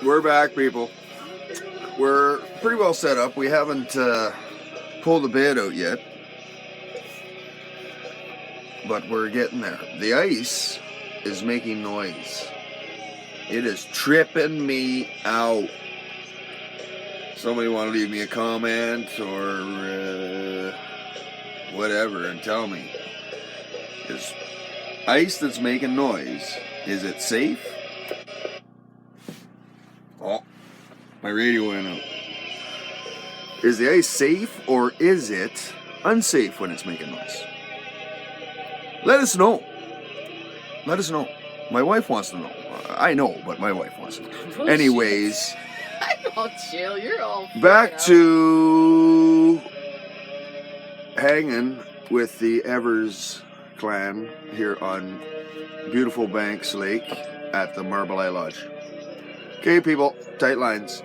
We're back, people. We're pretty well set up. We haven't pulled the bed out yet, but we're getting there. The ice is making noise. It is tripping me out. Somebody want to leave me a comment or whatever and tell me. Is ice that's making noise, is it safe? Oh, my radio went out. Is the ice safe or is it unsafe when it's making noise? Let us know. Let us know. My wife wants to know. I know, but my wife wants to know. Oh, Anyways, oh, chill. You're all back to hanging with the Evers clan here on beautiful Banks Lake at the Marble Eye Lodge. Okay, people, tight lines.